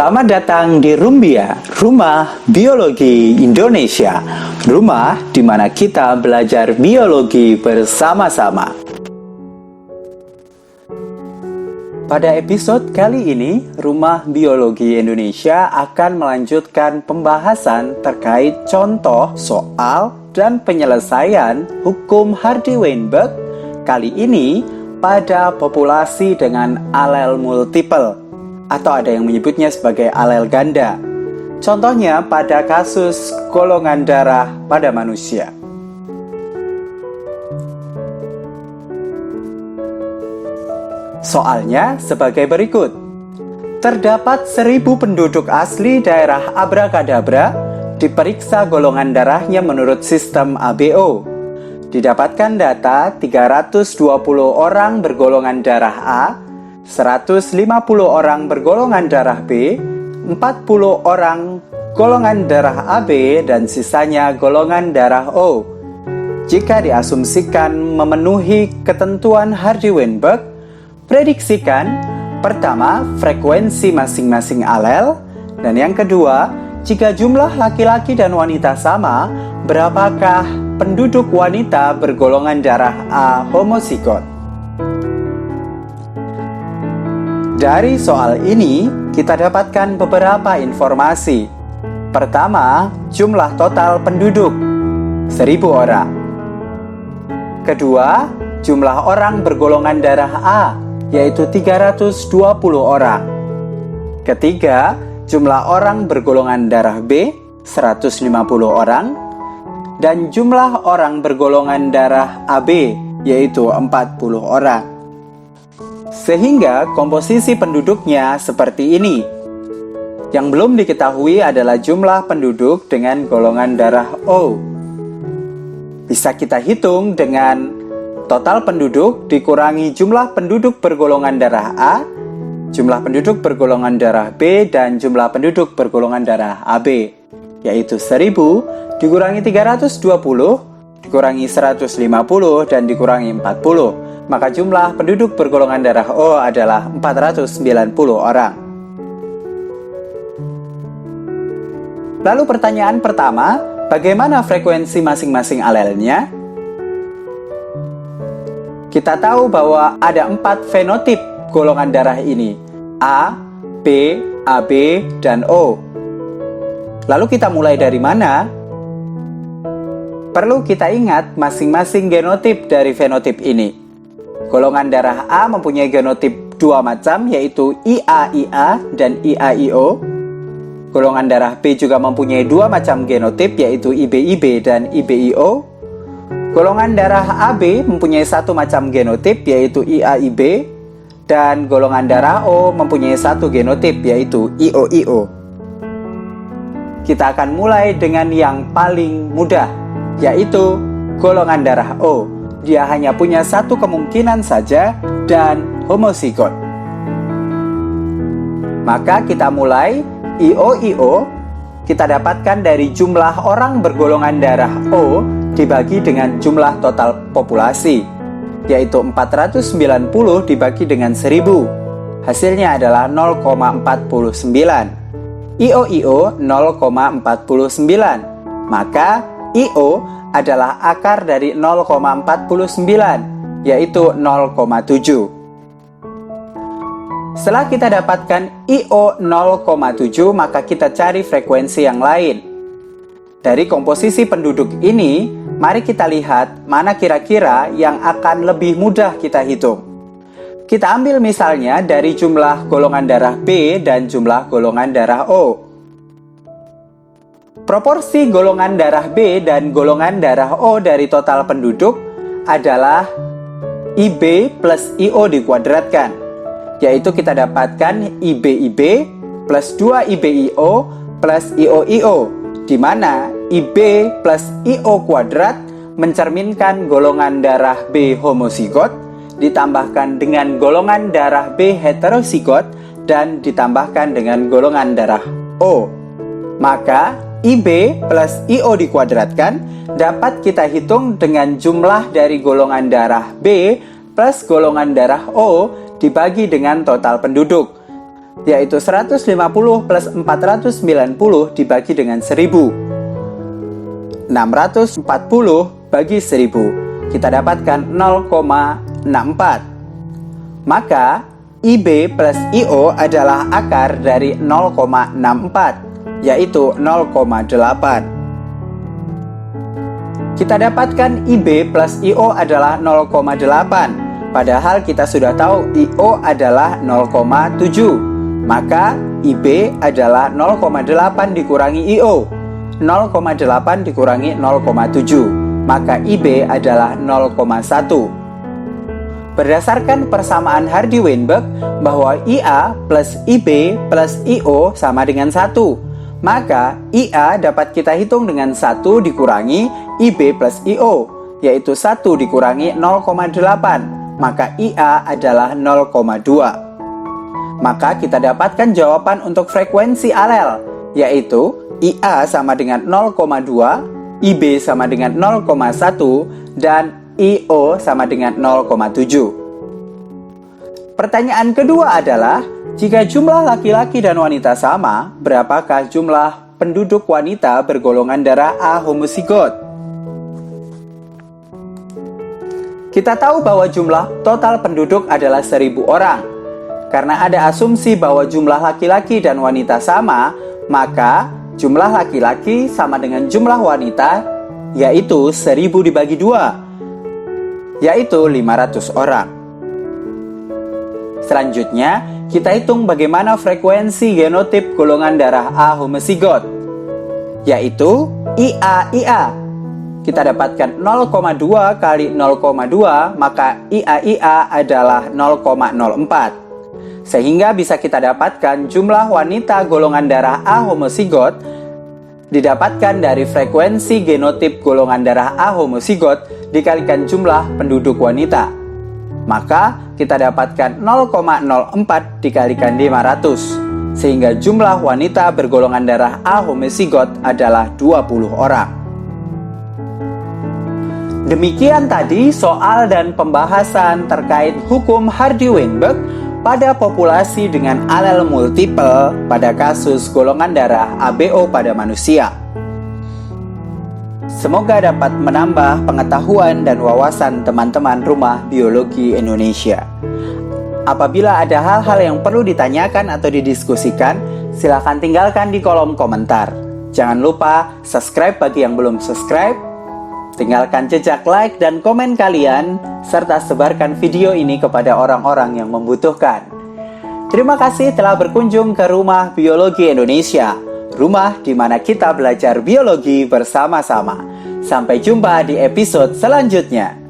Selamat datang di Rumbia, Rumah Biologi Indonesia. Rumah di mana kita belajar biologi bersama-sama. Pada episode kali ini, Rumah Biologi Indonesia akan melanjutkan pembahasan terkait contoh, soal, dan penyelesaian hukum Hardy-Weinberg. Kali ini pada populasi dengan alel multiple, atau ada yang menyebutnya sebagai alel ganda. Contohnya pada kasus golongan darah pada manusia. Soalnya sebagai berikut. Terdapat 1000 penduduk asli daerah Abrakadabra diperiksa golongan darahnya menurut sistem ABO. Didapatkan data 320 orang bergolongan darah A, 150 orang bergolongan darah B, 40 orang golongan darah AB, dan sisanya golongan darah O. Jika diasumsikan memenuhi ketentuan Hardy-Weinberg, prediksikan pertama, frekuensi masing-masing alel, dan yang kedua, jika jumlah laki-laki dan wanita sama, berapakah penduduk wanita bergolongan darah A homozigot? Dari soal ini, kita dapatkan beberapa informasi. Pertama, jumlah total penduduk 1000 orang. Kedua, jumlah orang bergolongan darah A, yaitu 320 orang. Ketiga, jumlah orang bergolongan darah B, 150 orang. Dan jumlah orang bergolongan darah AB, yaitu 40 orang. Sehingga komposisi penduduknya seperti ini. Yang belum diketahui adalah jumlah penduduk dengan golongan darah O. Bisa kita hitung dengan total penduduk dikurangi jumlah penduduk bergolongan darah A, jumlah penduduk bergolongan darah B, dan jumlah penduduk bergolongan darah AB, yaitu 1000 dikurangi 320, dikurangi 150, dan dikurangi 40. Maka jumlah penduduk bergolongan darah O adalah 490 orang. Lalu pertanyaan pertama, bagaimana frekuensi masing-masing alelnya? Kita tahu bahwa ada 4 fenotip golongan darah ini, A, B, AB, dan O. Lalu kita mulai dari mana? Perlu kita ingat masing-masing genotip dari fenotip ini. Golongan darah A mempunyai genotip 2 macam, yaitu IA-IA dan IA-IO. Golongan darah B juga mempunyai 2 macam genotip, yaitu IB-IB dan IB-IO. Golongan darah AB mempunyai 1 macam genotip, yaitu IA-IB. Dan golongan darah O mempunyai 1 genotip, yaitu IO-IO. Kita akan mulai dengan yang paling mudah, yaitu golongan darah O. Dia hanya punya 1 kemungkinan saja dan homozigot. Maka kita mulai. IO-IO kita dapatkan dari jumlah orang bergolongan darah O dibagi dengan jumlah total populasi, yaitu 490 dibagi dengan 1000. Hasilnya adalah 0,49. IO-IO 0,49. Maka IO adalah akar dari 0,49, yaitu 0,7. Setelah kita dapatkan IO 0,7, maka kita cari frekuensi yang lain. Dari komposisi penduduk ini, mari kita lihat mana kira-kira yang akan lebih mudah kita hitung. Kita ambil misalnya dari jumlah golongan darah B dan jumlah golongan darah O. Proporsi golongan darah B dan golongan darah O dari total penduduk adalah IB plus IO dikuadratkan, yaitu kita dapatkan IB-IB plus 2 IB-IO plus IO-IO, di mana IB plus IO kuadrat mencerminkan golongan darah B homozigot, ditambahkan dengan golongan darah B heterozigot, dan ditambahkan dengan golongan darah O. Maka IB plus IO dikuadratkan dapat kita hitung dengan jumlah dari golongan darah B plus golongan darah O dibagi dengan total penduduk. yaitu 150 plus 490 dibagi dengan 1000. 640 bagi 1000, kita dapatkan 0,64. Maka IB plus IO adalah akar dari 0,64, yaitu 0,8. Kita dapatkan IB plus IO adalah 0,8, padahal kita sudah tahu IO adalah 0,7. Maka IB adalah 0,8 dikurangi IO. 0,8 dikurangi 0,7, maka IB adalah 0,1. Berdasarkan persamaan Hardy-Weinberg bahwa IA plus IB plus IO sama dengan 1, maka IA dapat kita hitung dengan 1 dikurangi IB plus IO, yaitu 1 dikurangi 0,8, maka IA adalah 0,2. Maka kita dapatkan jawaban untuk frekuensi alel, yaitu IA sama dengan 0,2, IB sama dengan 0,1, dan IO sama dengan 0,7. Pertanyaan kedua adalah, jika jumlah laki-laki dan wanita sama, berapakah jumlah penduduk wanita bergolongan darah A homozigot? Kita tahu bahwa jumlah total penduduk adalah 1000 orang. Karena ada asumsi bahwa jumlah laki-laki dan wanita sama, maka jumlah laki-laki sama dengan jumlah wanita, yaitu 1000 dibagi 2, yaitu 500 orang. Selanjutnya, kita hitung bagaimana frekuensi genotip golongan darah A homozigot, yaitu IA-IA. Kita dapatkan 0,2 kali 0,2, maka IA-IA adalah 0,04. Sehingga bisa kita dapatkan jumlah wanita golongan darah A homozigot didapatkan dari frekuensi genotip golongan darah A homozigot dikalikan jumlah penduduk wanita. Maka kita dapatkan 0,04 dikalikan 500, sehingga jumlah wanita bergolongan darah A homozigot adalah 20 orang. Demikian tadi soal dan pembahasan terkait hukum Hardy-Weinberg pada populasi dengan alel multiple pada kasus golongan darah ABO pada manusia. Semoga dapat menambah pengetahuan dan wawasan teman-teman Rumah Biologi Indonesia. Apabila ada hal-hal yang perlu ditanyakan atau didiskusikan, silakan tinggalkan di kolom komentar. Jangan lupa subscribe bagi yang belum subscribe, tinggalkan jejak like dan komen kalian, serta sebarkan video ini kepada orang-orang yang membutuhkan. Terima kasih telah berkunjung ke Rumah Biologi Indonesia, rumah di mana kita belajar biologi bersama-sama. Sampai jumpa di episode selanjutnya.